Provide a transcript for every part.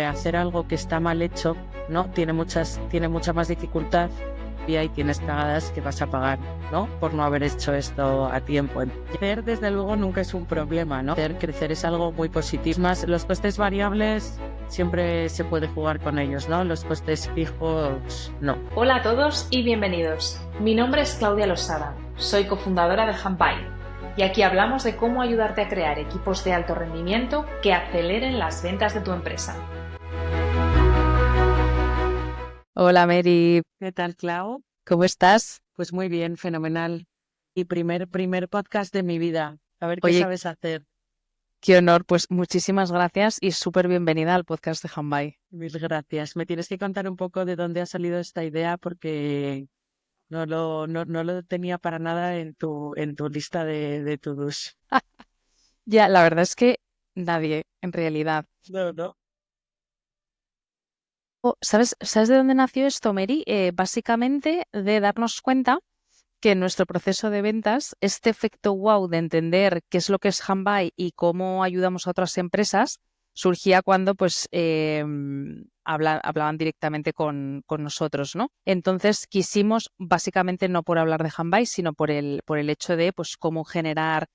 hacer algo que está mal hecho, ¿no? Tiene mucha más dificultad y ahí tienes cagadas que vas a pagar, ¿no? Por no haber hecho esto a tiempo. Crecer, desde luego, nunca es un problema, ¿no? Crecer es algo muy positivo. Más, los costes variables siempre se puede jugar con ellos, ¿no? Los costes fijos, no. Hola a todos y bienvenidos. Mi nombre es Claudia Losada, soy cofundadora de Handbuy y aquí hablamos de cómo ayudarte a crear equipos de alto rendimiento que aceleren las ventas de tu empresa. Hola Mary, ¿Qué tal, Clau? ¿cómo estás? Pues muy bien, fenomenal. Y primer podcast de mi vida. A ver qué Oye, sabes hacer. qué honor, pues muchísimas gracias y súper bienvenida al podcast de Handbuy. Mil gracias. Me tienes que contar un poco de dónde ha salido esta idea porque no lo tenía para nada en tu lista de to-dos. Ya, la verdad es que nadie, en realidad. No. ¿Sabes de dónde nació esto, Mary? Básicamente de darnos cuenta que en nuestro proceso de ventas, este efecto wow de entender qué es lo que es Handbuy y cómo ayudamos a otras empresas, surgía cuando pues hablaban directamente con nosotros, ¿no? Entonces quisimos, básicamente no por hablar de Handbuy, sino por el hecho de pues cómo generar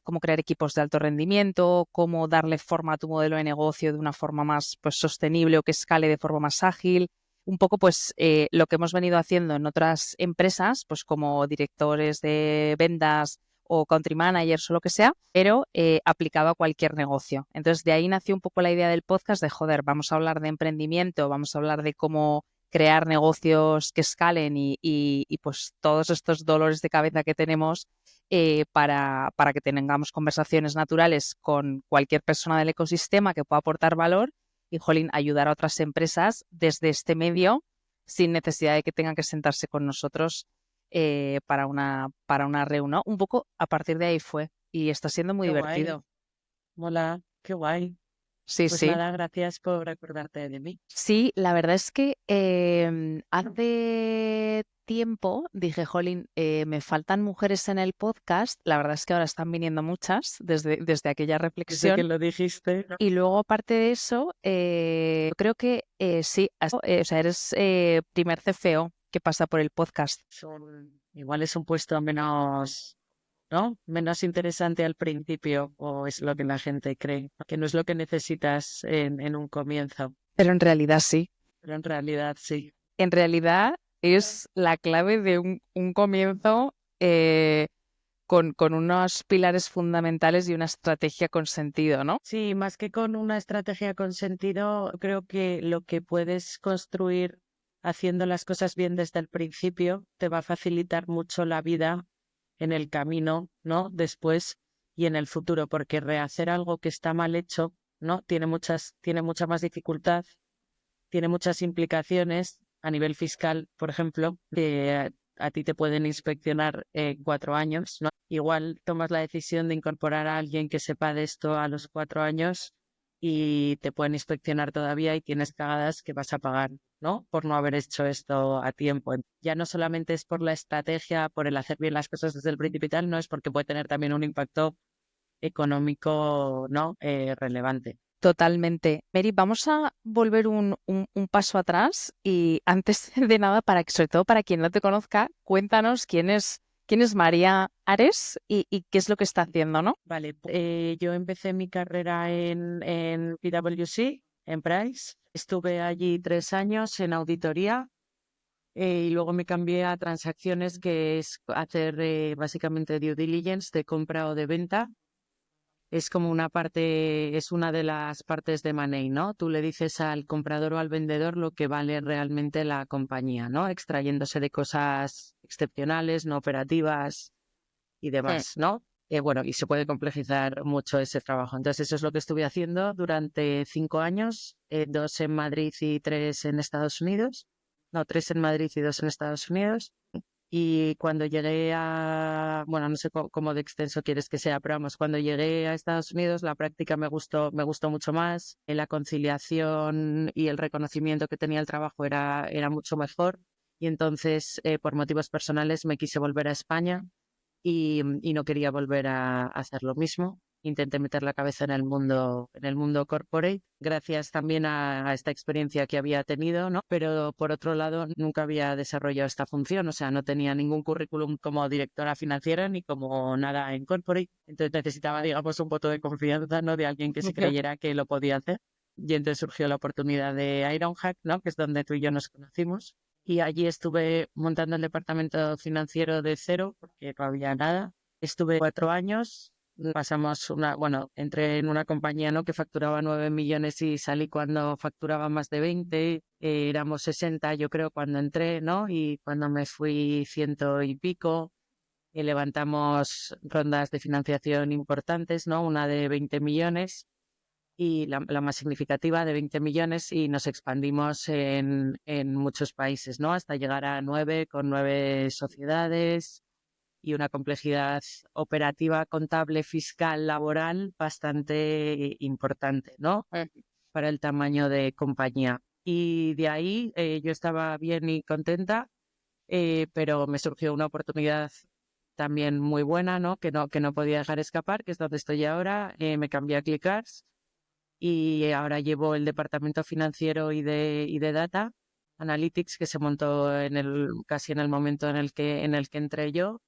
cómo crear equipos de alto rendimiento, cómo darle forma a tu modelo de negocio de una forma más pues sostenible o que escale de forma más ágil. Un poco pues lo que hemos venido haciendo en otras empresas, pues como directores de ventas o country managers o lo que sea, pero aplicado a cualquier negocio. Entonces de ahí nació un poco la idea del podcast de, joder, vamos a hablar de emprendimiento, vamos a hablar de cómo crear negocios que escalen y pues todos estos dolores de cabeza que tenemos para que tengamos conversaciones naturales con cualquier persona del ecosistema que pueda aportar valor y, jolín, ayudar a otras empresas desde este medio sin necesidad de que tengan que sentarse con nosotros para una reunión. Un poco a partir de ahí fue y está siendo muy Qué guay. divertido. Mola, qué guay. Sí, Pues sí. nada, gracias por acordarte de mí. Sí, la verdad es que hace tiempo dije, jolín, me faltan mujeres en el podcast. La verdad es que ahora están viniendo muchas desde aquella Desde que reflexión. lo dijiste, ¿no? Y luego, aparte de eso, creo que sí, o sea, eres primer CFO que pasa por el podcast. Igual es un puesto menos, ¿no? Menos interesante al principio, o es lo que la gente cree, que no es lo que necesitas en un comienzo, Pero en realidad sí. pero en realidad sí. En realidad es la clave de un comienzo con unos pilares fundamentales y una estrategia con sentido, ¿no? Sí, más que con una estrategia con sentido, creo que lo que puedes construir haciendo las cosas bien desde el principio te va a facilitar mucho la vida en el camino, ¿no? Después y en el futuro, porque rehacer algo que está mal hecho, ¿no? Tiene mucha más dificultad, tiene muchas implicaciones a nivel fiscal, por ejemplo, que a ti te pueden inspeccionar 4 años, ¿no? Igual tomas la decisión de incorporar a alguien que sepa de esto a los 4 años y te pueden inspeccionar todavía y tienes cagadas que vas a pagar, ¿no? Por no haber hecho esto a tiempo. Ya no solamente es por la estrategia, por el hacer bien las cosas desde el principio y tal, no es porque puede tener también un impacto económico, ¿no? Relevante. Totalmente. Mary, vamos a volver un paso atrás y antes de nada, sobre todo para quien no te conozca, cuéntanos quién es María Ares y qué es lo que está haciendo, ¿no? Vale, yo empecé mi carrera en PwC, en Price. Estuve allí 3 años en auditoría y luego me cambié a transacciones, que es hacer básicamente due diligence de compra o de venta. Es como es una de las partes de Money, ¿no? Tú le dices al comprador o al vendedor lo que vale realmente la compañía, ¿no? Extrayéndose de cosas excepcionales, no operativas y demás, ¿no? Bueno, y se puede complejizar mucho ese trabajo. Entonces, eso es lo que estuve haciendo durante 5 años, 2 en Madrid y 3 en Estados Unidos. No, 3 en Madrid y 2 en Estados Unidos. Y cuando llegué bueno, no sé cómo de extenso quieres que sea, pero vamos, cuando llegué a Estados Unidos, la práctica me gustó mucho más. La conciliación y el reconocimiento que tenía el trabajo era mucho mejor. Y entonces, por motivos personales, me quise volver a España y no quería volver a hacer lo mismo. intenté meter la cabeza en el mundo corporate, gracias también a esta experiencia que había tenido, ¿no? Pero por otro lado, nunca había desarrollado esta función, o sea, no tenía ningún currículum como directora financiera ni como nada en corporate, entonces necesitaba, digamos, un voto de confianza, ¿no? De alguien que se creyera que lo podía hacer. Y entonces surgió la oportunidad de Ironhack, ¿no? Que es donde tú y yo nos conocimos. Y allí estuve montando el departamento financiero de cero, porque no había nada. Estuve 4 años, entré en una compañía, ¿no? Que facturaba 9 millones y salí cuando facturaba más de 20. Éramos 60, yo creo, cuando entré, ¿no? Y cuando me fui 100 y pico. Y levantamos rondas de financiación importantes, ¿no? Una de 20 millones y la más significativa de 20 millones y nos expandimos en muchos países, ¿no? Hasta llegar a 9 con 9 sociedades y una complejidad operativa, contable, fiscal, laboral bastante importante, ¿no? Para el tamaño de compañía. Y de ahí yo estaba bien y contenta, pero me surgió una oportunidad también muy buena, ¿no? Que no podía dejar escapar, que es donde estoy ahora. Me cambié a Clicars y ahora llevo el departamento financiero y de Data Analytics, que se montó casi en el momento en el que entré yo.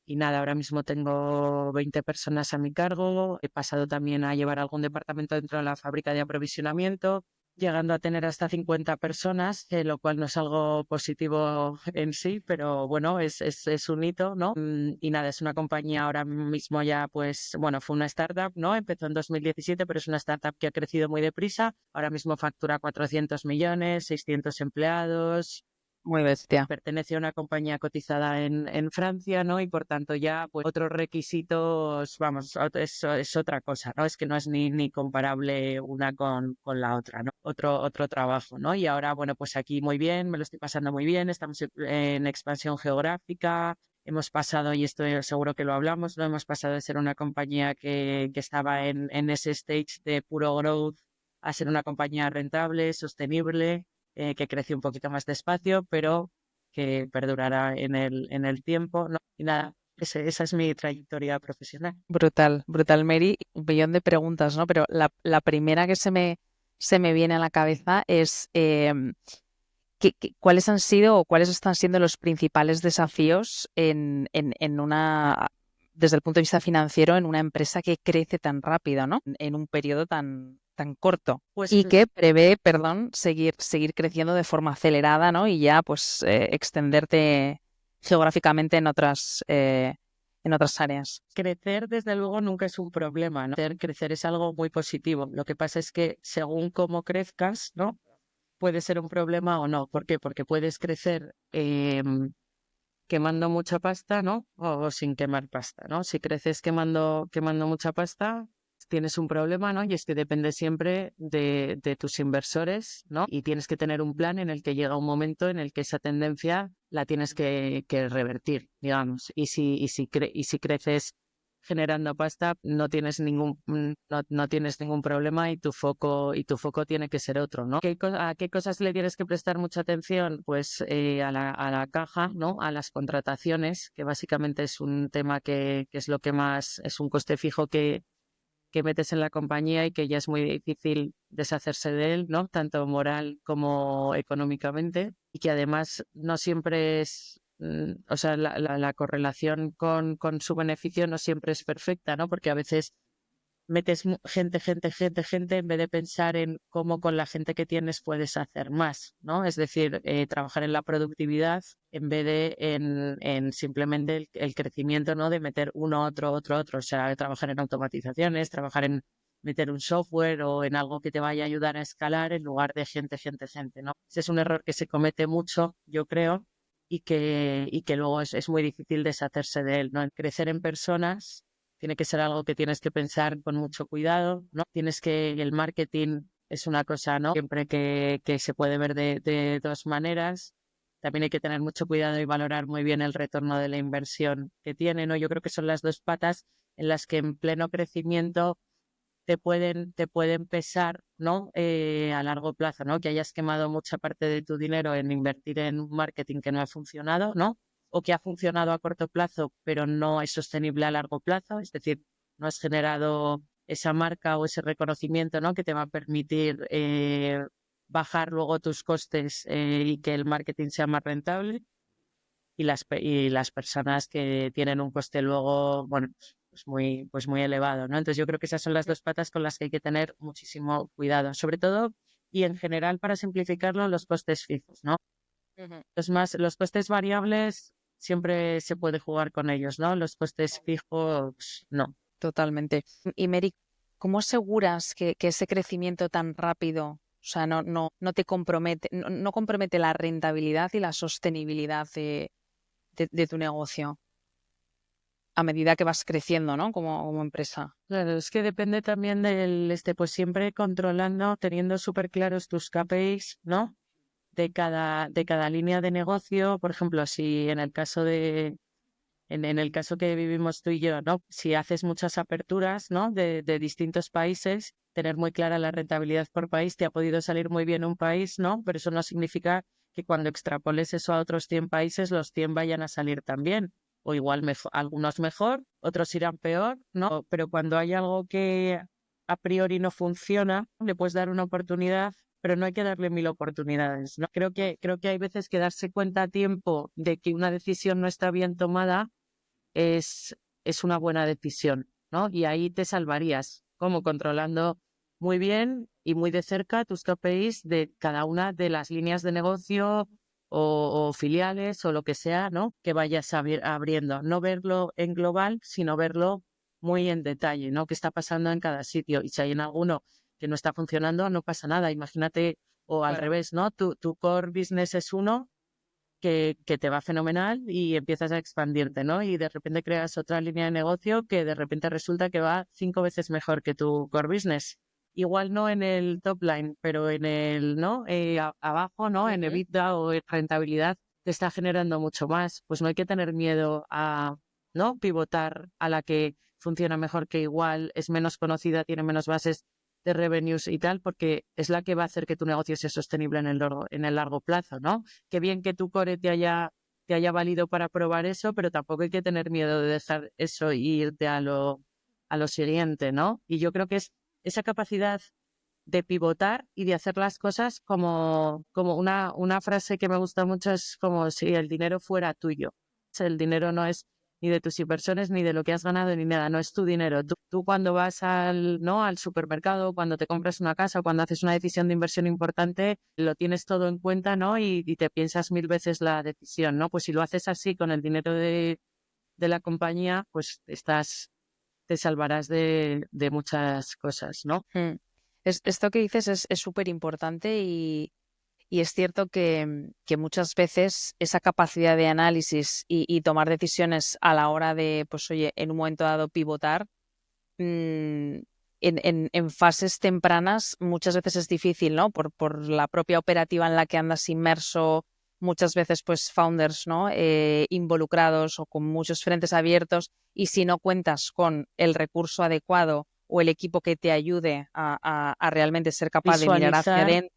Y nada, ahora mismo tengo 20 personas a mi cargo. He pasado también a llevar algún departamento dentro de la fábrica de aprovisionamiento, llegando a tener hasta 50 personas, lo cual no es algo positivo en sí, pero bueno, es un hito, ¿no? Y nada, es una compañía ahora mismo ya, pues, bueno, fue una startup, ¿no? Empezó en 2017, pero es una startup que ha crecido muy deprisa. Ahora mismo factura 400 millones, 600 empleados. Muy bestia. Pertenece a una compañía cotizada en Francia, ¿no? Y por tanto ya pues otros requisitos, vamos, es otra cosa, ¿no? Es que no es ni comparable una con la otra, ¿no? Otro trabajo, ¿no? Y ahora, bueno, pues aquí muy bien, me lo estoy pasando muy bien, estamos en expansión geográfica, hemos pasado, y esto seguro que lo hablamos, ¿no? Hemos pasado de ser una compañía que estaba en ese stage de puro growth a ser una compañía rentable, sostenible, que crece un poquito más despacio, pero que perdurará en el tiempo, ¿no? Y nada, esa es mi trayectoria profesional. Brutal, brutal, Mary. Un millón de preguntas, ¿no? Pero la primera que se me viene a la cabeza es ¿cuáles han sido o cuáles están siendo los principales desafíos desde el punto de vista financiero en una empresa que crece tan rápido, ¿no? En un periodo tan corto Pues y que prevé, seguir creciendo de forma acelerada, ¿no? Y ya, pues, extenderte geográficamente en otras áreas. crecer, desde luego, nunca es un problema, ¿no? Crecer es algo muy positivo. Lo que pasa es que según cómo crezcas, ¿no? Puede ser un problema o no. ¿Por qué? Porque puedes crecer quemando mucha pasta, ¿no? O sin quemar pasta, ¿no? Si creces quemando mucha pasta, tienes un problema, ¿no? Y es que depende siempre de tus inversores, ¿no? Y tienes que tener un plan en el que llega un momento en el que esa tendencia la tienes que revertir, digamos. Y si creces generando pasta, no tienes no tienes ningún problema y tu foco tiene que ser otro, ¿no? ¿A qué cosas le tienes que prestar mucha atención? Pues a la caja, ¿no? A las contrataciones, que básicamente es un tema que es lo que más, es un coste fijo que metes en la compañía y que ya es muy difícil deshacerse de él, ¿no? Tanto moral como económicamente, y que además no siempre es, o sea, la correlación con su beneficio no siempre es perfecta, ¿no? Porque a veces metes gente en vez de pensar en cómo con la gente que tienes puedes hacer más, ¿no? Es decir, trabajar en la productividad en vez de en simplemente el crecimiento, ¿no? De meter uno, otro. O sea, trabajar en automatizaciones, trabajar en meter un software o en algo que te vaya a ayudar a escalar en lugar de gente, ¿no? Ese es un error que se comete mucho, yo creo, y que luego es muy difícil deshacerse de él, ¿no? Crecer en personas tiene que ser algo que tienes que pensar con mucho cuidado, ¿no? El marketing es una cosa, ¿no? Siempre que se puede ver de dos maneras. También hay que tener mucho cuidado y valorar muy bien el retorno de la inversión que tiene, ¿no? Yo creo que son las dos patas en las que en pleno crecimiento te pueden pesar, ¿no? A largo plazo, ¿no? Que hayas quemado mucha parte de tu dinero en invertir en un marketing que no ha funcionado, ¿no? O que ha funcionado a corto plazo, pero no es sostenible a largo plazo. Es decir, no has generado esa marca o ese reconocimiento, ¿no? Que te va a permitir bajar luego tus costes y que el marketing sea más rentable. Y las personas que tienen un coste luego, bueno, pues muy elevado, ¿no? Entonces yo creo que esas son las dos patas con las que hay que tener muchísimo cuidado, sobre todo y en general para simplificarlo los costes fijos, ¿no? Los costes variables siempre se puede jugar con ellos, ¿no? Los costes fijos no. Totalmente. Y Mary, ¿cómo aseguras que ese crecimiento tan rápido, o sea, no te compromete, no compromete la rentabilidad y la sostenibilidad de tu negocio a medida que vas creciendo, ¿no? Como empresa? Claro, es que depende también pues siempre controlando, teniendo súper claros tus KPIs, ¿no? De cada línea de negocio. Por ejemplo, si en el caso en el caso que vivimos tú y yo, ¿no? Si haces muchas aperturas, ¿no? De distintos países, tener muy clara la rentabilidad por país. Te ha podido salir muy bien un país, ¿no? Pero eso no significa que cuando extrapoles eso a otros 100 países, los 100 vayan a salir también. O igual algunos mejor, otros irán peor, ¿no? Pero cuando hay algo que a priori no funciona, le puedes dar una oportunidad, pero no hay que darle 1000 oportunidades, ¿no? Creo que hay veces que darse cuenta a tiempo de que una decisión no está bien tomada es una buena decisión, ¿no? Y ahí te salvarías, como controlando muy bien y muy de cerca tus KPIs de cada una de las líneas de negocio o filiales o lo que sea, ¿no? Que vayas abriendo. No verlo en global, sino verlo muy en detalle, ¿no? ¿Qué está pasando en cada sitio? Y si hay en alguno que no está funcionando, no pasa nada. Imagínate, o al revés, ¿no? Tu core business es uno que te va fenomenal y empiezas a expandirte, ¿no? Y de repente creas otra línea de negocio que de repente resulta que va 5 veces mejor que tu core business. Igual no en el top line, pero en el, ¿no? Abajo, ¿no? En EBITDA o en rentabilidad te está generando mucho más. Pues no hay que tener miedo a, ¿no? Pivotar a la que funciona mejor que igual, es menos conocida, tiene menos bases de revenues y tal, porque es la que va a hacer que tu negocio sea sostenible en el largo plazo, ¿no? Qué bien que tu core te haya valido para probar eso, pero tampoco hay que tener miedo de dejar eso e irte a lo siguiente, ¿no? Y yo creo que es esa capacidad de pivotar y de hacer las cosas como una frase que me gusta mucho es como si el dinero fuera tuyo. El dinero no es ni de tus inversores, ni de lo que has ganado, ni nada, no es tu dinero. Tú cuando vas al supermercado, cuando te compras una casa, cuando haces una decisión de inversión importante, lo tienes todo en cuenta, ¿no? Y te piensas 1000 veces la decisión, ¿no? Pues si lo haces así con el dinero de la compañía, pues te salvarás de muchas cosas, ¿no? Esto que dices es súper importante y es cierto que muchas veces esa capacidad de análisis y tomar decisiones a la hora de, pues oye, en un momento dado pivotar, en fases tempranas muchas veces es difícil, ¿no? Por la propia operativa en la que andas inmerso, muchas veces pues founders, ¿no? Involucrados o con muchos frentes abiertos, y si no cuentas con el recurso adecuado o el equipo que te ayude a realmente ser capaz de mirar hacia Visualizar adentro,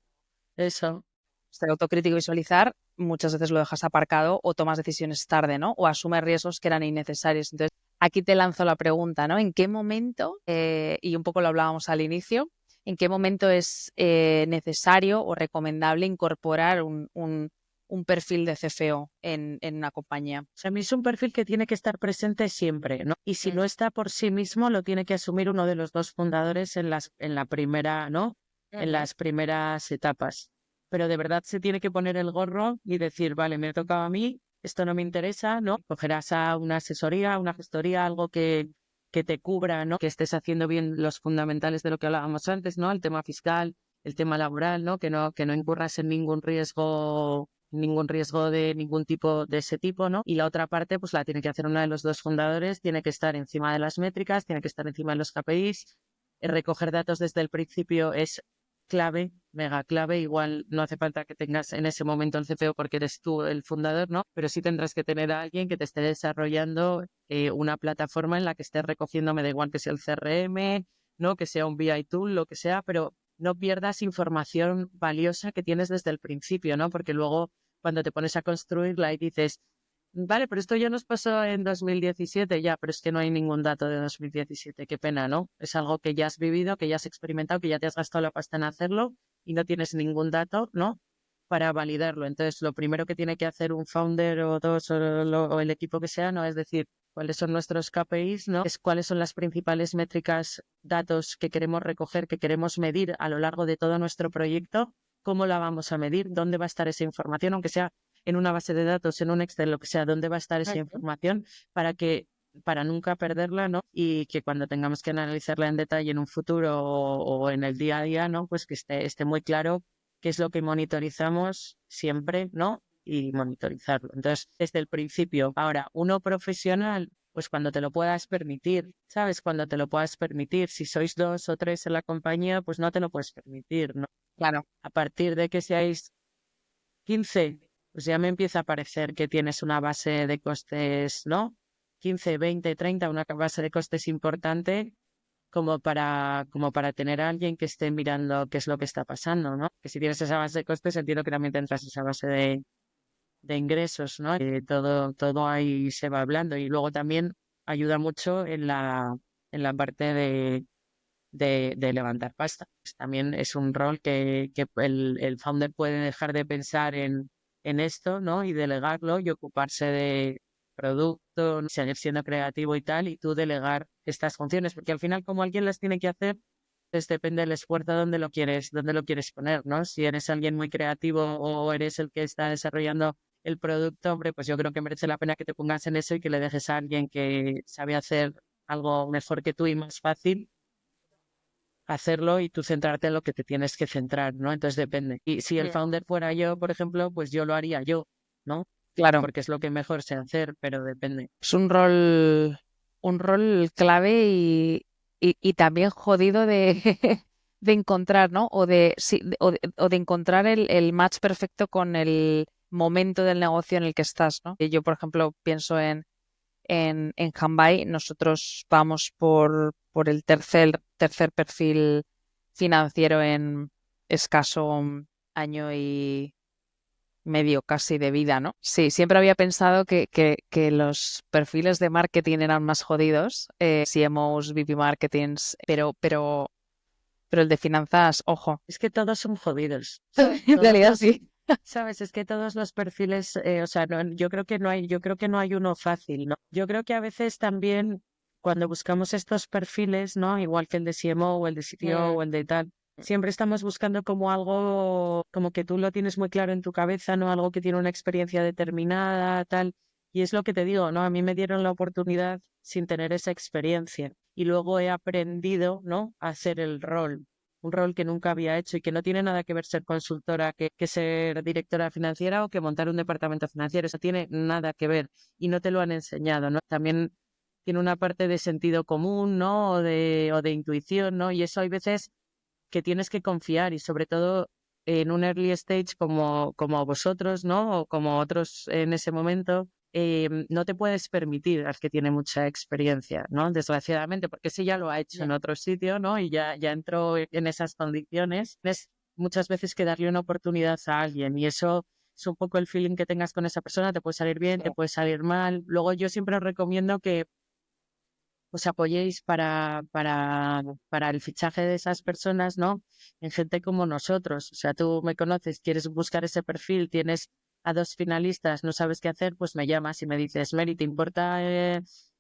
eso. ser autocrítico y visualizar, muchas veces lo dejas aparcado o tomas decisiones tarde, ¿no? O asumes riesgos que eran innecesarios. Entonces, aquí te lanzo la pregunta, ¿no? ¿En qué momento, y un poco lo hablábamos al inicio, en qué momento es necesario o recomendable incorporar un perfil de CFO en una compañía? O sea, a mí es un perfil que tiene que estar presente siempre, ¿no? Y si no está por sí mismo, lo tiene que asumir uno de los dos fundadores en la primera, ¿no? En las primeras etapas. Pero de verdad se tiene que poner el gorro y decir, vale, me ha tocado a mí, esto no me interesa, ¿no? Cogerás a una asesoría, una gestoría, algo que te cubra, ¿no? Que estés haciendo bien los fundamentales de lo que hablábamos antes, ¿no? El tema fiscal, el tema laboral, ¿no? Que no incurras en ningún riesgo de ningún tipo de ese tipo, ¿no? Y la otra parte, pues la tiene que hacer uno de los dos fundadores, tiene que estar encima de las métricas, tiene que estar encima de los KPIs. Recoger datos desde el principio es clave, mega clave. Igual no hace falta que tengas en ese momento el CFO porque eres tú el fundador, ¿no? Pero sí tendrás que tener a alguien que te esté desarrollando una plataforma en la que estés recogiendo, me da igual que sea el CRM, ¿no? Que sea un BI tool, lo que sea, pero no pierdas información valiosa que tienes desde el principio, ¿no? Porque luego cuando te pones a construirla y dices, Vale, pero esto ya nos pasó en 2017 ya, pero es que no hay ningún dato de 2017. Qué pena, ¿no? Es algo que ya has vivido, que ya has experimentado, que ya te has gastado la pasta en hacerlo y no tienes ningún dato, ¿no? Para validarlo. Entonces, lo primero que tiene que hacer un founder o dos o el equipo que sea, ¿no? Es decir, cuáles son nuestros KPIs, ¿no? Es cuáles son las principales métricas, datos que queremos recoger, que queremos medir a lo largo de todo nuestro proyecto, cómo la vamos a medir, dónde va a estar esa información, aunque sea en una base de datos, en un Excel, lo que sea, dónde va a estar esa información para nunca perderla, ¿no? Y que cuando tengamos que analizarla en detalle en un futuro o en el día a día, ¿no? Pues que esté muy claro qué es lo que monitorizamos siempre, ¿no? Y monitorizarlo. Entonces, desde el principio. Ahora, uno profesional, pues cuando te lo puedas permitir, ¿sabes? Cuando te lo puedas permitir. Si sois 2 o 3 en la compañía, pues no te lo puedes permitir, ¿no? Claro. A partir de que seáis 15, pues ya me empieza a parecer que tienes una base de costes, ¿no? 15, 20, 30, una base de costes importante como para tener a alguien que esté mirando qué es lo que está pasando, ¿no? Que si tienes esa base de costes, entiendo que también tendrás esa base de ingresos, ¿no? Todo ahí se va hablando y luego también ayuda mucho en la parte de levantar pasta. Pues también es un rol que el founder puede dejar de pensar en esto, ¿no? Y delegarlo y ocuparse de producto, seguir siendo creativo y tal, y tú delegar estas funciones, porque al final como alguien las tiene que hacer, pues depende del esfuerzo dónde lo quieres poner, ¿no? Si eres alguien muy creativo o eres el que está desarrollando el producto, hombre, pues yo creo que merece la pena que te pongas en eso y que le dejes a alguien que sabe hacer algo mejor que tú y más fácil hacerlo y tú centrarte en lo que te tienes que centrar, ¿no? Entonces depende. Y si el founder fuera yo, por ejemplo, pues yo lo haría yo, ¿no? Claro. Porque es lo que mejor sé hacer, pero depende. Es un rol clave y también jodido de, de encontrar, ¿no? O de encontrar el match perfecto con el momento del negocio en el que estás, ¿no? Yo, por ejemplo, pienso en Hanbai, nosotros vamos por el tercer perfil financiero en escaso año y medio casi de vida, ¿no? Sí, siempre había pensado que los perfiles de marketing eran más jodidos, CMOs, VP Marketings, pero el de finanzas, ojo. Es que todos son jodidos. En realidad sí. ¿Sabes? Es que todos los perfiles, o sea, yo creo que no hay uno fácil, ¿no? Yo creo que a veces también cuando buscamos estos perfiles, ¿no? Igual que el de CMO o el de CTO o el de tal, siempre estamos buscando como algo, como que tú lo tienes muy claro en tu cabeza, ¿no? Algo que tiene una experiencia determinada, tal. Y es lo que te digo, ¿no? A mí me dieron la oportunidad sin tener esa experiencia. Y luego he aprendido, ¿no? A hacer el rol. Un rol que nunca había hecho y que no tiene nada que ver ser consultora que ser directora financiera o que montar un departamento financiero. Eso tiene nada que ver y no te lo han enseñado, ¿no? También tiene una parte de sentido común, ¿no? O de intuición, ¿no? Y eso hay veces que tienes que confiar y sobre todo en un early stage como vosotros, ¿no? O como otros en ese momento, no te puedes permitir al que tiene mucha experiencia, ¿no? Desgraciadamente, porque ese ya lo ha hecho en otro sitio, ¿no? Y ya entró en esas condiciones. Tienes muchas veces que darle una oportunidad a alguien y eso es un poco el feeling que tengas con esa persona, te puede salir bien, te puede salir mal. Luego yo siempre os recomiendo que os apoyéis para el fichaje de esas personas, ¿no? En gente como nosotros. O sea, tú me conoces, quieres buscar ese perfil, tienes a 2 finalistas, no sabes qué hacer, pues me llamas y me dices, Mary, ¿te importa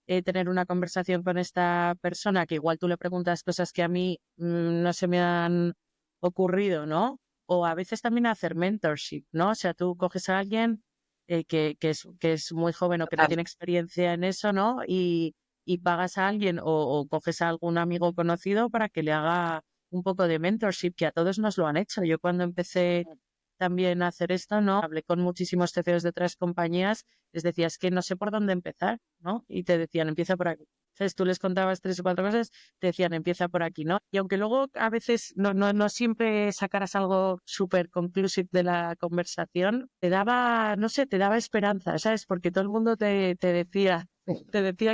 tener una conversación con esta persona? Que igual tú le preguntas cosas que a mí no se me han ocurrido, ¿no? O a veces también hacer mentorship, ¿no? O sea, tú coges a alguien que es muy joven o que no tiene experiencia en eso, ¿no? Y pagas a alguien o coges a algún amigo conocido para que le haga un poco de mentorship, que a todos nos lo han hecho. Yo cuando empecé también a hacer esto, ¿no? Hablé con muchísimos CEOs de otras compañías, les decía, es que no sé por dónde empezar, ¿no? Y te decían, empieza por aquí. Entonces tú les contabas 3 o 4 cosas, te decían, empieza por aquí, ¿no? Y aunque luego a veces no siempre sacaras algo súper conclusive de la conversación, te daba, no sé, te daba esperanza, ¿sabes? Porque todo el mundo te decía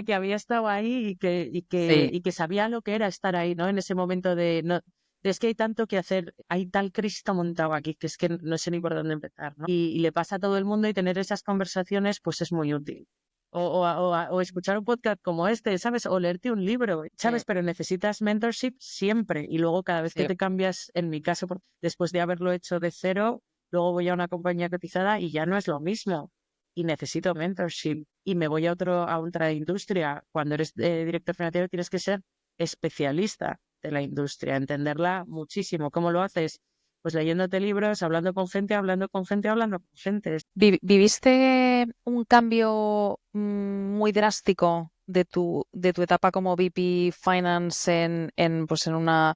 que había estado ahí y que Sí. sabía lo que era estar ahí, ¿no? En ese momento de Es que hay tanto que hacer, hay tal Cristo montado aquí que es que no sé ni por dónde empezar, ¿no? Y le pasa a todo el mundo y tener esas conversaciones pues es muy útil. O escuchar un podcast como este, ¿sabes? O leerte un libro, ¿sabes? Pero necesitas mentorship siempre. Y luego cada vez que Sí. te cambias, en mi caso, después de haberlo hecho de cero, luego voy a una compañía cotizada y ya no es lo mismo. Y necesito mentorship. Y me voy a otra industria. Cuando eres director financiero tienes que ser especialista de la industria, entenderla muchísimo. ¿Cómo lo haces? Pues leyéndote libros, hablando con gente, hablando con gente, hablando con gente. ¿Viviste un cambio muy drástico de tu etapa como VP Finance pues en una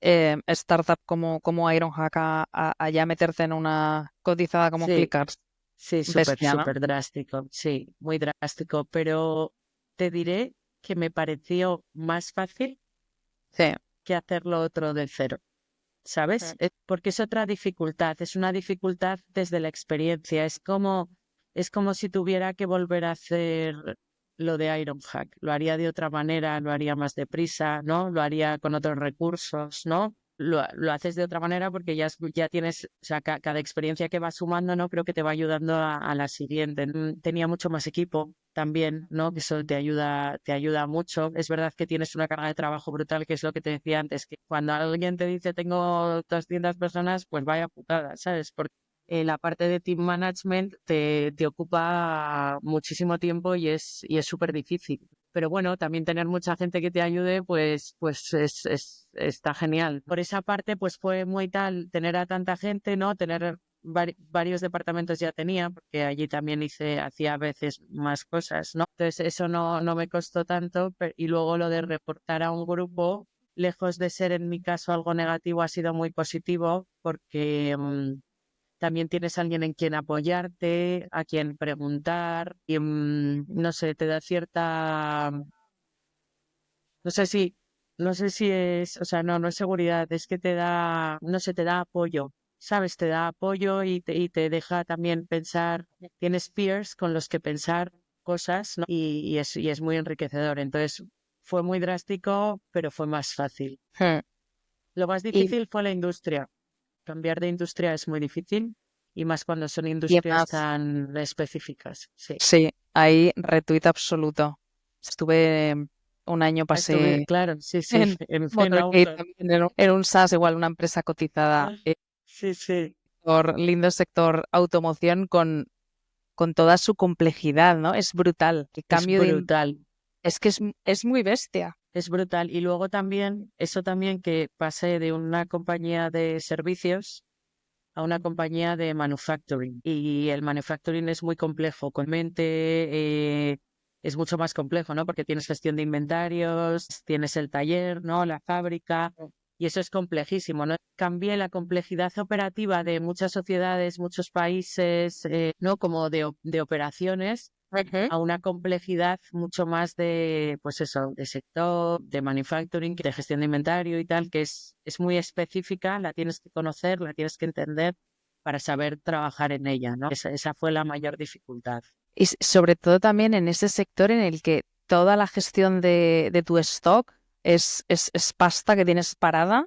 startup como Ironhack a ya meterte en una cotizada como Sí, Clickers? sí, súper, Bestia, ¿no? súper drástico. Sí, muy drástico. Pero te diré que me pareció más fácil Sí. que hacerlo otro de cero. ¿Sabes? Porque es otra dificultad, es una dificultad desde la experiencia. Es como si tuviera que volver a hacer lo de Ironhack. Lo haría de otra manera, lo haría más deprisa, ¿no? Lo haría con otros recursos, ¿no? Lo haces de otra manera porque ya tienes, o sea, cada experiencia que vas sumando, ¿no? Creo que te va ayudando a la siguiente. Tenía mucho más equipo también, ¿no? Que eso te ayuda mucho. Es verdad que tienes una carga de trabajo brutal, que es lo que te decía antes, que cuando alguien te dice tengo 200 personas, pues vaya putada, ¿sabes? Porque la parte de team management te ocupa muchísimo tiempo y es súper difícil. Pero bueno, también tener mucha gente que te ayude, pues está genial. Por esa parte, pues fue muy tal tener a tanta gente, ¿no? Tener varios departamentos ya tenía, porque allí también hacía a veces más cosas, ¿no? Entonces eso no me costó tanto, y luego lo de reportar a un grupo, lejos de ser en mi caso algo negativo, ha sido muy positivo, porque también tienes a alguien en quien apoyarte, a quien preguntar, y no sé, te da cierta, no sé si, no sé si es, o sea, no es seguridad, es que te da, no sé, te da apoyo, ¿sabes? Te da apoyo y te deja también pensar, tienes peers con los que pensar cosas, ¿no? Y es muy enriquecedor. Entonces, fue muy drástico, pero fue más fácil. Lo más Y, difícil fue la industria. Cambiar de industria es muy difícil y más cuando son y industrias además, tan específicas. Sí. sí, ahí retweet absoluto. Estuve un año, Estuve, pasé claro, sí, sí, en en Motorcade auto. también, en un SaaS, igual una empresa cotizada, Sí, sí. lindo sector automoción con toda su complejidad, ¿no? Es brutal. El Es cambio brutal, es que es muy bestia. es brutal. Y luego también, eso también que pasé de una compañía de servicios a una compañía de manufacturing. Y el manufacturing es muy complejo, con mente es mucho más complejo, ¿no? Porque tienes gestión de inventarios, tienes el taller, ¿no? La fábrica. Y eso es complejísimo, ¿no? Cambié la complejidad operativa de muchas sociedades, muchos países, ¿no? Como de operaciones a una complejidad mucho más de, pues eso, de sector, de manufacturing, de gestión de inventario y tal, que es muy específica, la tienes que conocer, la tienes que entender para saber trabajar en ella, ¿no? Esa fue la mayor dificultad. Y sobre todo también en ese sector en el que toda la gestión de tu stock es pasta que tienes parada,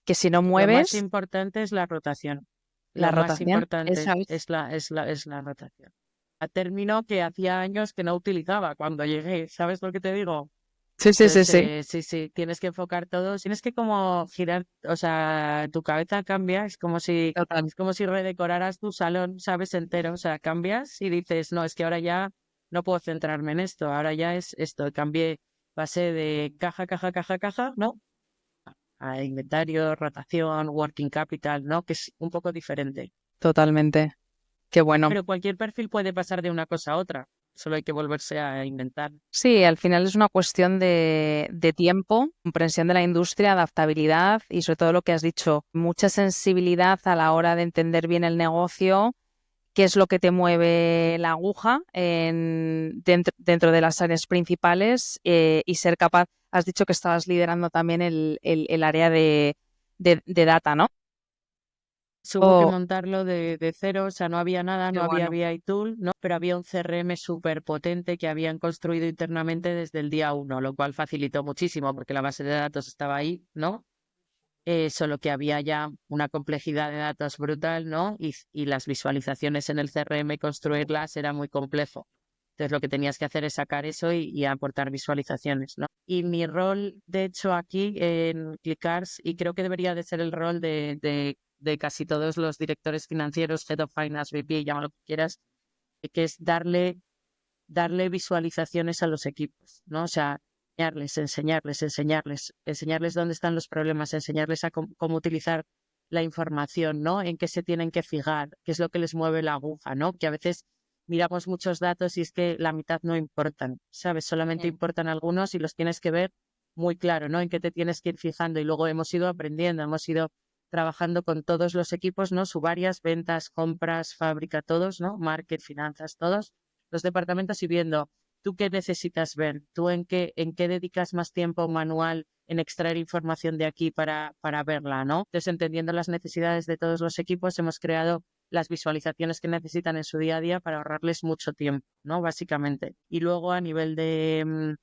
que si no Lo más mueves, importante es la rotación. la Lo más rotación, importante esa es. es la rotación. A término que hacía años que no utilizaba cuando llegué, ¿sabes lo que te digo? Sí, sí, sí, Entonces, sí. sí, tienes que enfocar todo. Tienes que como girar, o sea, tu cabeza cambia, Total. es como si redecoraras tu salón, ¿sabes? Entero. O sea, cambias y dices, no, es que ahora ya no puedo centrarme en esto, ahora ya es esto. Cambié, pasé de caja, ¿no? A inventario, rotación, working capital, ¿no? Que es un poco diferente. Totalmente. Qué bueno. Pero cualquier perfil puede pasar de una cosa a otra. Solo hay que volverse a inventar. Sí, al final es una cuestión de tiempo, comprensión de la industria, adaptabilidad y sobre todo lo que has dicho, mucha sensibilidad a la hora de entender bien el negocio, qué es lo que te mueve la aguja dentro de las áreas principales, y ser capaz, has dicho que estabas liderando también el área de data, ¿no? Hubo que Oh, montarlo de cero, o sea, no había nada, qué no había bueno. BI Tool, ¿no? Pero había un CRM súper potente que habían construido internamente desde el día uno, lo cual facilitó muchísimo porque la base de datos estaba ahí, ¿no? solo que había ya una complejidad de datos brutal, ¿no? Y las visualizaciones en el CRM, construirlas era muy complejo. Entonces lo que tenías que hacer es sacar eso y aportar visualizaciones, ¿no? Y mi rol, de hecho, aquí en Clickars, y creo que debería de ser el rol de casi todos los directores financieros, Head of Finance, VP, llámalo lo que quieras, que es darle visualizaciones a los equipos, ¿no? O sea, enseñarles dónde están los problemas, enseñarles a cómo utilizar la información, ¿no? En qué se tienen que fijar, qué es lo que les mueve la aguja, ¿no? Que a veces miramos muchos datos y es que la mitad no importan, ¿sabes? Solamente importan algunos y los tienes que ver muy claro, ¿no? En qué te tienes que ir fijando y luego hemos ido aprendiendo, hemos ido trabajando con todos los equipos, ¿no? Subarias, ventas, compras, fábrica, todos, ¿no? Market, finanzas, todos los departamentos y viendo tú qué necesitas ver, tú en qué dedicas más tiempo manual en extraer información de aquí para verla, ¿no? Entonces, entendiendo las necesidades de todos los equipos, hemos creado las visualizaciones que necesitan en su día a día para ahorrarles mucho tiempo, ¿no? Básicamente. Y luego a nivel de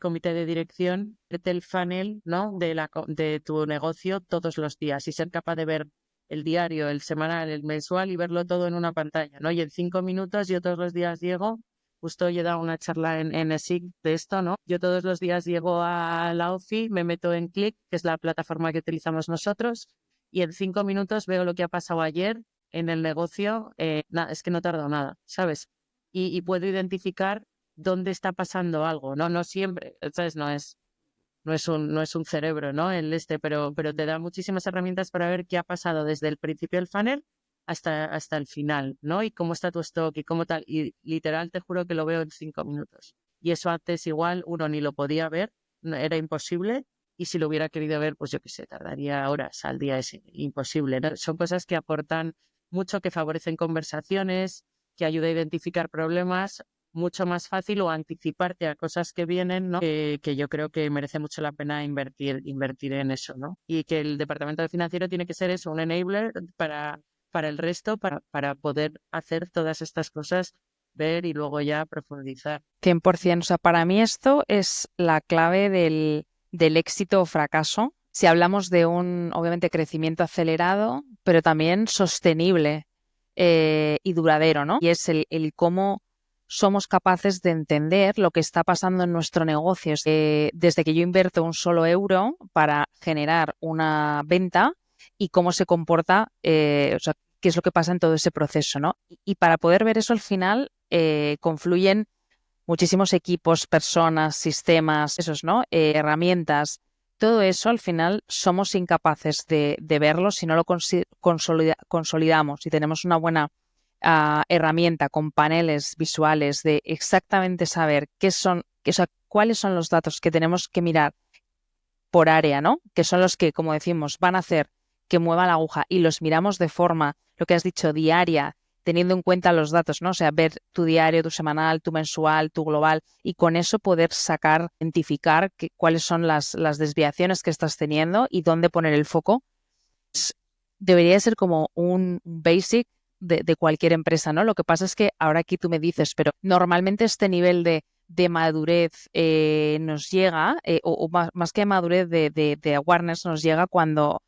comité de dirección, el funnel, ¿no? de tu negocio todos los días y ser capaz de ver el diario, el semanal, el mensual y verlo todo en una pantalla, ¿no? Y en 5 minutos yo todos los días llego, justo hoy he dado una charla en ESIC de esto, ¿no? Yo todos los días llego a la OFI, me meto en Click, que es la plataforma que utilizamos nosotros, y en 5 minutos veo lo que ha pasado ayer en el negocio. Es que no tardo nada, ¿sabes? Y puedo identificar dónde está pasando algo, ¿no? No siempre, ¿sabes? No es un cerebro, ¿no? Pero te da muchísimas herramientas para ver qué ha pasado desde el principio del funnel hasta el final, ¿no? Y cómo está tu stock y cómo tal. Y literal te juro que lo veo en 5 minutos. Y eso antes igual uno ni lo podía ver, era imposible. Y si lo hubiera querido ver, pues yo qué sé, tardaría horas al día, es imposible, ¿no? Son cosas que aportan mucho, que favorecen conversaciones, que ayuda a identificar problemas mucho más fácil o anticiparte a cosas que vienen, ¿no? Que yo creo que merece mucho la pena invertir en eso, ¿no? Y que el departamento de financiero tiene que ser eso, un enabler para el resto, para poder hacer todas estas cosas, ver y luego ya profundizar. 100%. O sea, para mí esto es la clave del éxito o fracaso. Si hablamos de un, obviamente, crecimiento acelerado, pero también sostenible y duradero, ¿no? Y es el cómo somos capaces de entender lo que está pasando en nuestro negocio. Desde que yo invierto un solo euro para generar una venta y cómo se comporta, o sea, qué es lo que pasa en todo ese proceso, ¿no? Y para poder ver eso al final confluyen muchísimos equipos, personas, sistemas, esos, ¿no? Herramientas. Todo eso al final somos incapaces de verlo si no lo consolidamos y tenemos una buena herramienta con paneles visuales de exactamente saber cuáles son los datos que tenemos que mirar por área, ¿no? Que son los que, como decimos, van a hacer que mueva la aguja y los miramos de forma, lo que has dicho, diaria, teniendo en cuenta los datos, ¿no? O sea, ver tu diario, tu semanal, tu mensual, tu global y con eso poder identificar cuáles son las desviaciones que estás teniendo y dónde poner el foco. Debería ser como un basic de cualquier empresa, ¿no? Lo que pasa es que ahora aquí tú me dices, pero normalmente este nivel de madurez nos llega, o más que madurez de awareness, nos llega cuando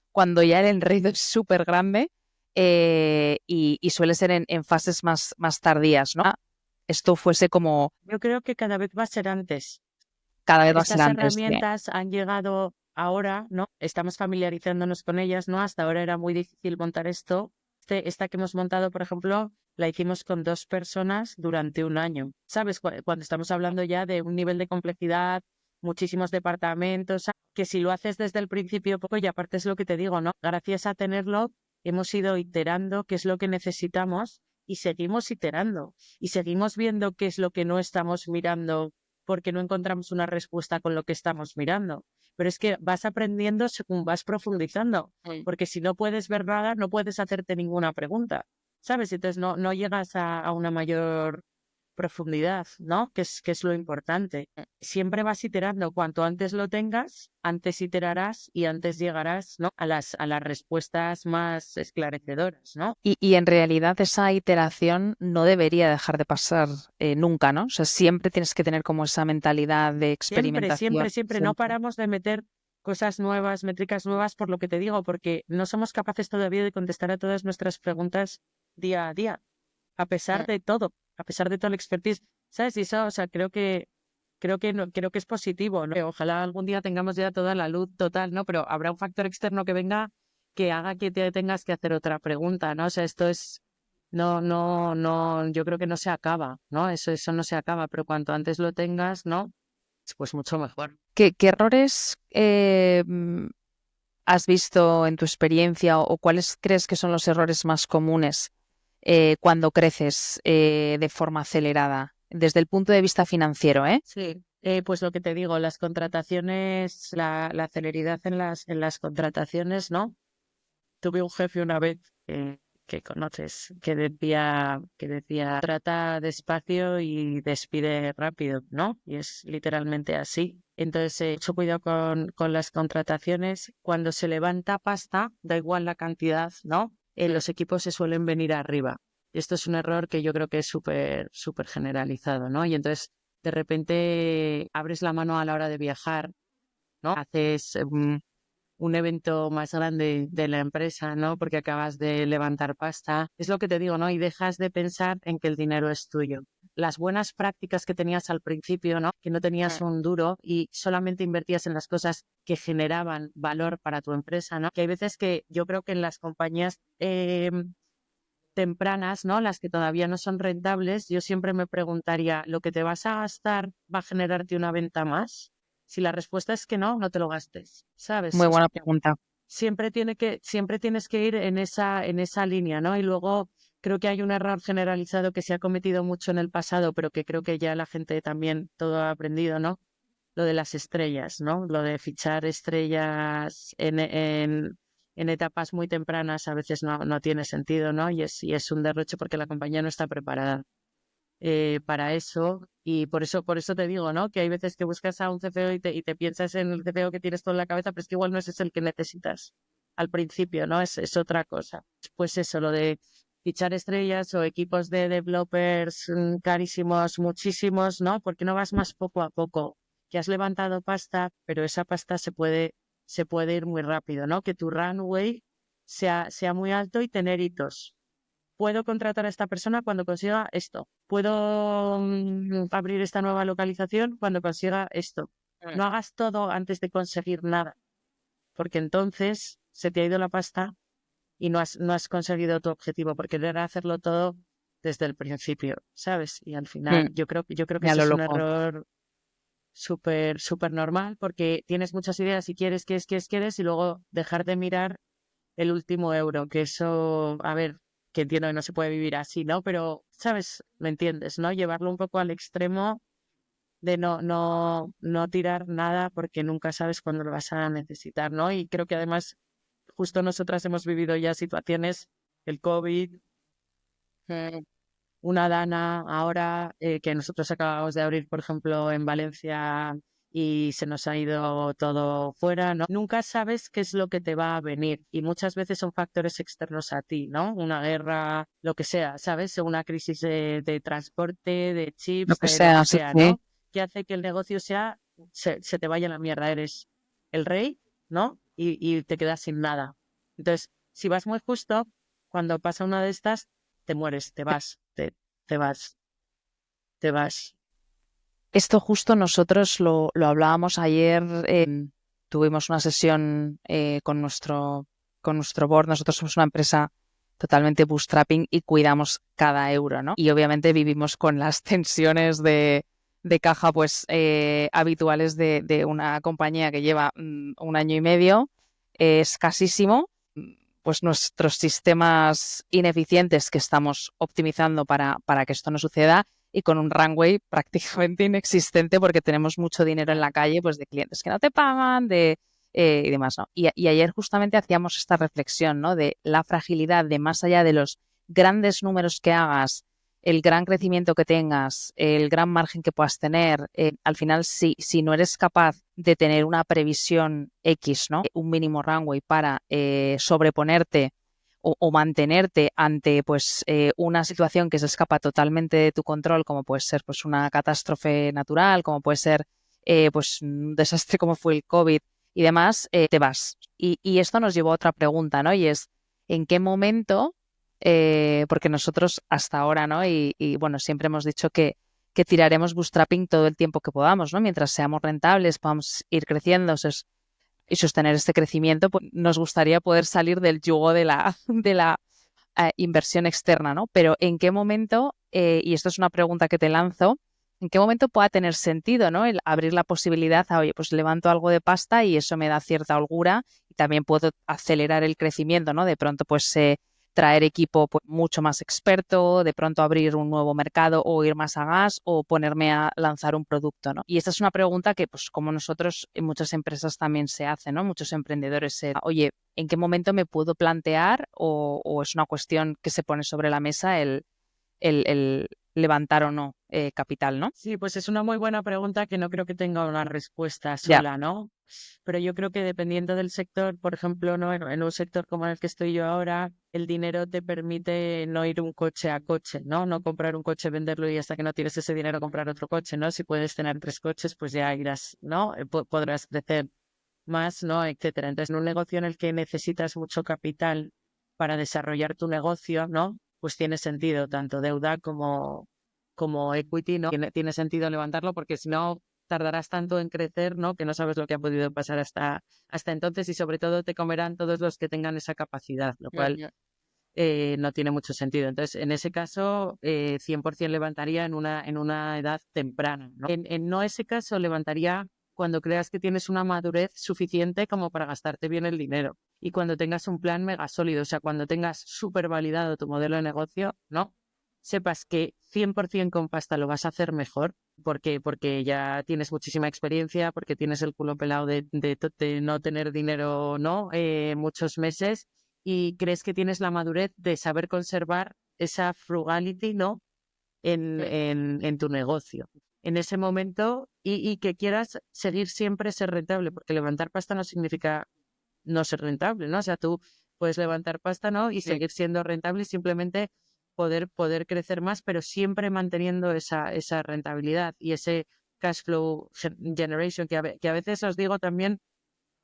ya el enredo es súper grande y suele ser en fases más tardías, ¿no? Esto fuese como... Yo creo que cada vez va a ser antes. Cada vez va a ser Estas antes. herramientas han llegado ahora, ¿no? Estamos familiarizándonos con ellas, ¿no? Hasta ahora era muy difícil montar esto. Esta que hemos montado, por ejemplo, la hicimos con 2 personas durante un año. ¿Sabes? Cuando estamos hablando ya de un nivel de complejidad, muchísimos departamentos, que si lo haces desde el principio poco, y aparte es lo que te digo, ¿no? Gracias a tenerlo, hemos ido iterando qué es lo que necesitamos y seguimos iterando. Y seguimos viendo qué es lo que no estamos mirando porque no encontramos una respuesta con lo que estamos mirando. Pero es que vas aprendiendo según vas profundizando, porque si no puedes ver nada, no puedes hacerte ninguna pregunta, ¿sabes? Entonces no llegas a una mayor profundidad, ¿no? Que es lo importante. Siempre vas iterando. Cuanto antes lo tengas, antes iterarás y antes llegarás, ¿no? a las respuestas más esclarecedoras, ¿no? Y en realidad esa iteración no debería dejar de pasar nunca, ¿no? O sea, siempre tienes que tener como esa mentalidad de experimentación. Siempre. No paramos de meter cosas nuevas, métricas nuevas, por lo que te digo, porque no somos capaces todavía de contestar a todas nuestras preguntas día a día, a pesar de todo, a pesar de todo el expertise, ¿sabes? Y eso, o sea, creo que es positivo, ¿no? Ojalá algún día tengamos ya toda la luz total, ¿no? Pero habrá un factor externo que venga que haga que te tengas que hacer otra pregunta, ¿no? O sea, esto es, no, yo creo que no se acaba, ¿no? Eso no se acaba, pero cuanto antes lo tengas, ¿no? Pues mucho mejor. ¿Qué errores has visto en tu experiencia o cuáles crees que son los errores más comunes cuando creces de forma acelerada, desde el punto de vista financiero, ¿eh? Sí, pues lo que te digo, las contrataciones, la celeridad en las contrataciones, ¿no? Tuve un jefe una vez que conoces, que decía, trata despacio y despide rápido, ¿no? Y es literalmente así. Entonces, mucho cuidado con las contrataciones. Cuando se levanta pasta, da igual la cantidad, ¿no? Los equipos se suelen venir arriba. Esto es un error que yo creo que es súper generalizado, ¿no? Y entonces, de repente, abres la mano a la hora de viajar, ¿no? Haces un evento más grande de la empresa, ¿no? Porque acabas de levantar pasta. Es lo que te digo, ¿no? Y dejas de pensar en que el dinero es tuyo. Las buenas prácticas que tenías al principio, ¿no? Que no tenías un duro y solamente invertías en las cosas que generaban valor para tu empresa, ¿no? Que hay veces que yo creo que en las compañías tempranas, ¿no? Las que todavía no son rentables, yo siempre me preguntaría, ¿lo que te vas a gastar va a generarte una venta más? Si la respuesta es que no, no te lo gastes, ¿sabes? Muy O sea, buena pregunta. siempre tienes que ir en esa línea, ¿no? Y luego creo que hay un error generalizado que se ha cometido mucho en el pasado, pero que creo que ya la gente también todo ha aprendido, ¿no? Lo de las estrellas, ¿no? Lo de fichar estrellas en etapas muy tempranas a veces no tiene sentido, ¿no? Y es un derroche porque la compañía no está preparada para eso. Y por eso te digo, ¿no? Que hay veces que buscas a un CFO y te piensas en el CFO que tienes todo en la cabeza, pero es que igual no ese es el que necesitas al principio, ¿no? Es otra cosa. Pues eso, lo de fichar estrellas o equipos de developers carísimos, muchísimos, ¿no? Porque no vas más poco a poco, que has levantado pasta, pero esa pasta se puede ir muy rápido, ¿no? Que tu runway sea muy alto y tener hitos. Puedo contratar a esta persona cuando consiga esto. Puedo abrir esta nueva localización cuando consiga esto. No hagas todo antes de conseguir nada, porque entonces se te ha ido la pasta y no has conseguido tu objetivo, porque era hacerlo todo desde el principio, ¿sabes? Y al final yo creo que Ya eso lo es un loco. error súper normal, porque tienes muchas ideas y quieres, y luego dejar de mirar el último euro, que eso, a ver, que entiendo que no se puede vivir así, ¿no? Pero, ¿sabes? ¿Me entiendes, no? Llevarlo un poco al extremo de no tirar nada porque nunca sabes cuándo lo vas a necesitar, ¿no? Y creo que además, justo nosotras hemos vivido ya situaciones, el COVID, una Dana ahora, que nosotros acabamos de abrir, por ejemplo, en Valencia y se nos ha ido todo fuera, ¿no? Nunca sabes qué es lo que te va a venir y muchas veces son factores externos a ti, ¿no? Una guerra, lo que sea, ¿sabes? Una crisis de transporte, de Lo chips, que de lo que sea, sí, sea, sí. ¿no? Que hace que el negocio se te vaya a la mierda. Eres el rey, ¿no? Y te quedas sin nada. Entonces, si vas muy justo, cuando pasa una de estas, te mueres, te vas, te vas. Esto justo nosotros lo hablábamos ayer, tuvimos una sesión con nuestro board. Nosotros somos una empresa totalmente bootstrapping y cuidamos cada euro, ¿no? Y obviamente vivimos con las tensiones de caja pues habituales de una compañía que lleva un año y medio, escasísimo, pues nuestros sistemas ineficientes que estamos optimizando para que esto no suceda y con un runway prácticamente inexistente porque tenemos mucho dinero en la calle, pues de clientes que no te pagan, y demás, ¿no? Y ayer justamente hacíamos esta reflexión, ¿no? De la fragilidad de más allá de los grandes números que hagas, el gran crecimiento que tengas, el gran margen que puedas tener, al final si no eres capaz de tener una previsión X, ¿no? Un mínimo runway para sobreponerte o mantenerte ante pues una situación que se escapa totalmente de tu control, como puede ser pues una catástrofe natural, como puede ser pues un desastre como fue el COVID, y demás, te vas. Y esto nos llevó a otra pregunta, ¿no? Y es, ¿en qué momento? Porque nosotros hasta ahora, ¿no? Y bueno, siempre hemos dicho que tiraremos bootstrapping todo el tiempo que podamos, ¿no? Mientras seamos rentables, podamos ir creciendo y sostener este crecimiento, pues nos gustaría poder salir del yugo de la, de la inversión externa, ¿no? Pero ¿en qué momento, y esto es una pregunta que te lanzo, ¿en qué momento pueda tener sentido, ¿no? El abrir la posibilidad a, oye, pues levanto algo de pasta y eso me da cierta holgura y también puedo acelerar el crecimiento, ¿no? De pronto, pues traer equipo pues, mucho más experto, de pronto abrir un nuevo mercado o ir más a gas o ponerme a lanzar un producto, ¿no? Y esta es una pregunta que, pues como nosotros en muchas empresas también se hace, ¿no? Muchos emprendedores, oye, ¿en qué momento me puedo plantear o es una cuestión que se pone sobre la mesa el levantar o no capital, ¿no? Sí, pues es una muy buena pregunta que no creo que tenga una respuesta Ya, sola, ¿no? Pero yo creo que dependiendo del sector, por ejemplo, ¿no? En un sector como el que estoy yo ahora, el dinero te permite no ir un coche a coche, ¿no? No comprar un coche, venderlo y hasta que no tienes ese dinero comprar otro coche, ¿no? Si puedes tener 3 coches, pues ya irás, ¿no? Podrás crecer más, ¿no? Etcétera. Entonces, en un negocio en el que necesitas mucho capital para desarrollar tu negocio, ¿no? Pues tiene sentido tanto deuda como equity, ¿no? Tiene sentido levantarlo porque si no tardarás tanto en crecer, ¿no? Que no sabes lo que ha podido pasar hasta entonces y sobre todo te comerán todos los que tengan esa capacidad, lo cual no tiene mucho sentido. Entonces, en ese caso, 100% levantaría en una edad temprana, ¿no? En no ese caso, levantaría cuando creas que tienes una madurez suficiente como para gastarte bien el dinero y cuando tengas un plan mega sólido, o sea, cuando tengas súper validado tu modelo de negocio, ¿no? Sepas que 100% con pasta lo vas a hacer mejor porque ya tienes muchísima experiencia, porque tienes el culo pelado de no tener dinero, ¿no? Muchos meses y crees que tienes la madurez de saber conservar esa frugality, ¿no? En tu negocio. En ese momento y que quieras seguir siempre ser rentable, porque levantar pasta no significa no ser rentable, ¿no? O sea, tú puedes levantar pasta, ¿no? Y seguir siendo rentable y simplemente poder crecer más, pero siempre manteniendo esa rentabilidad y ese cash flow generation que a veces os digo también,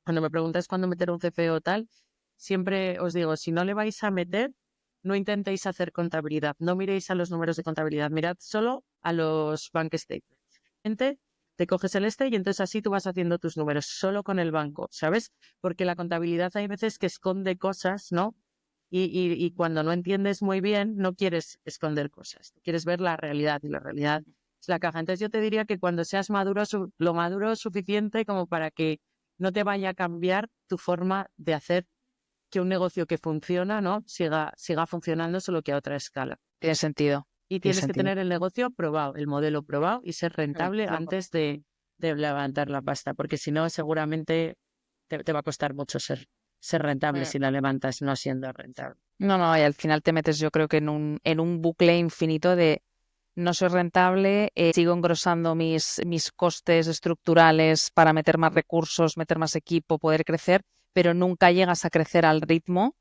cuando me preguntáis cuándo meter un CFO o tal, siempre os digo, si no le vais a meter, no intentéis hacer contabilidad, no miréis a los números de contabilidad, mirad solo a los bank statements. Te coges el y entonces así tú vas haciendo tus números solo con el banco, ¿sabes? Porque la contabilidad hay veces que esconde cosas, ¿no? Y cuando no entiendes muy bien, no quieres esconder cosas, quieres ver la realidad y la realidad es la caja. Entonces yo te diría que cuando seas maduro, lo maduro suficiente como para que no te vaya a cambiar tu forma de hacer que un negocio que funciona, ¿no? Siga funcionando, solo que a otra escala. tiene sentido. Y Tiene tienes que sentido. tener el negocio probado, el modelo probado y ser rentable antes de levantar la pasta, porque si no, seguramente te va a costar mucho ser rentable si la levantas no siendo rentable. No, no, y al final te metes yo creo que en un bucle infinito de no soy rentable, sigo engrosando mis costes estructurales para meter más recursos, meter más equipo, poder crecer, pero nunca llegas a crecer al ritmo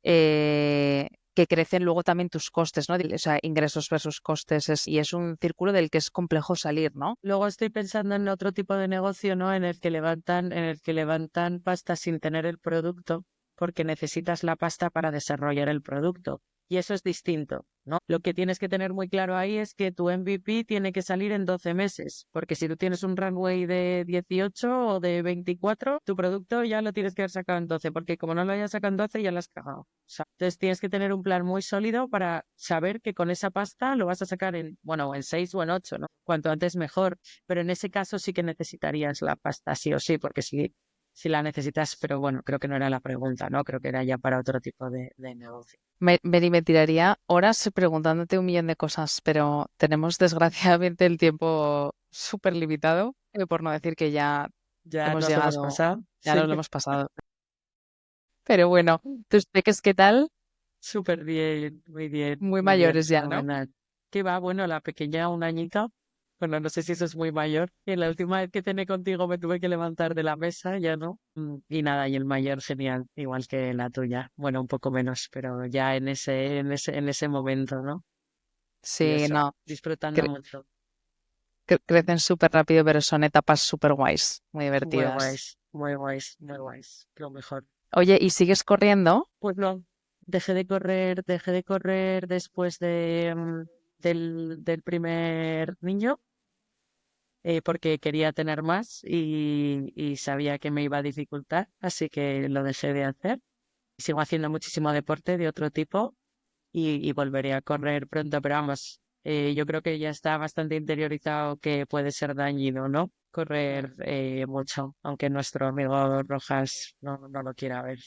que crecen luego también tus costes, ¿no? O sea, ingresos versus costes, y es un círculo del que es complejo salir, ¿no? Luego estoy pensando en otro tipo de negocio, ¿no? En el que levantan pasta sin tener el producto, porque necesitas la pasta para desarrollar el producto. Y eso es distinto, ¿no? Lo que tienes que tener muy claro ahí es que tu MVP tiene que salir en 12 meses, porque si tú tienes un runway de 18 o de 24, tu producto ya lo tienes que haber sacado en 12, porque como no lo hayas sacado en 12 ya lo has cagado. Entonces tienes que tener un plan muy sólido para saber que con esa pasta lo vas a sacar en 6 o en 8, ¿no? Cuanto antes mejor. Pero en ese caso sí que necesitarías la pasta, sí o sí, porque si la necesitas, pero bueno, creo que no era la pregunta, ¿no? Creo que era ya para otro tipo de negocio. Me tiraría horas preguntándote un millón de cosas, pero tenemos desgraciadamente el tiempo súper limitado, por no decir que ya Ya hemos nos lo hemos llegado, pasado. ya Sí, nos lo hemos pasado. Pero bueno, tus peques, ¿qué tal? súper bien, Muy muy bien, mayores ya, ¿no? fenomenal. ¿Qué va? Bueno, la pequeña, un añito. Bueno, no sé si eso es muy mayor. Y la última vez que cené contigo me tuve que levantar de la mesa, ya no. Y nada, y el mayor genial, igual que la tuya. Bueno, un poco menos, pero ya en ese momento, ¿no? Y Sí, eso, no, disfrutando cre- mucho. crecen súper rápido, pero son etapas súper guays, muy Súper divertidas. guays. muy guays, lo mejor. Oye, ¿y sigues corriendo? Pues no, dejé de correr después del primer niño, porque quería tener más y sabía que me iba a dificultar, así que lo dejé de hacer. Sigo haciendo muchísimo deporte de otro tipo y volveré a correr pronto, pero vamos, yo creo que ya está bastante interiorizado que puede ser dañino, ¿no? Correr mucho, aunque nuestro amigo Rojas no lo quiera ver.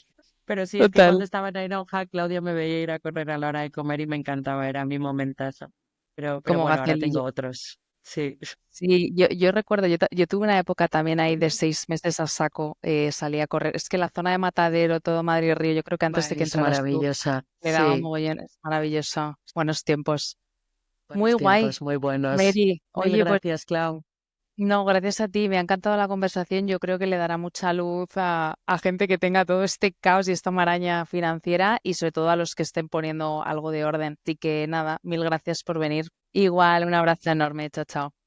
Pero sí, es que cuando Total. estaba en Airoja, Claudio me veía ir a correr a la hora de comer y me encantaba, era mi momentazo. Pero Como bueno, ahora Gacielillo. tengo otros. Sí, Sí, yo recuerdo, yo tuve una época también ahí de 6 meses a saco, salí a correr. Es que la zona de Matadero, todo Madrid Río, yo creo que antes de que es entraras tú, maravillosa. me daba Sí, mogollón, es maravilloso. Buenos tiempos. Muy buenos guay, tiempos, muy buenos. Mary. Mil Oye, pues gracias, Clau. no, gracias a ti, me ha encantado la conversación. Yo creo que le dará mucha luz a gente que tenga todo este caos y esta maraña financiera y sobre todo a los que estén poniendo algo de orden. Así que nada, mil gracias por venir. Igual, un abrazo enorme. Chao, chao.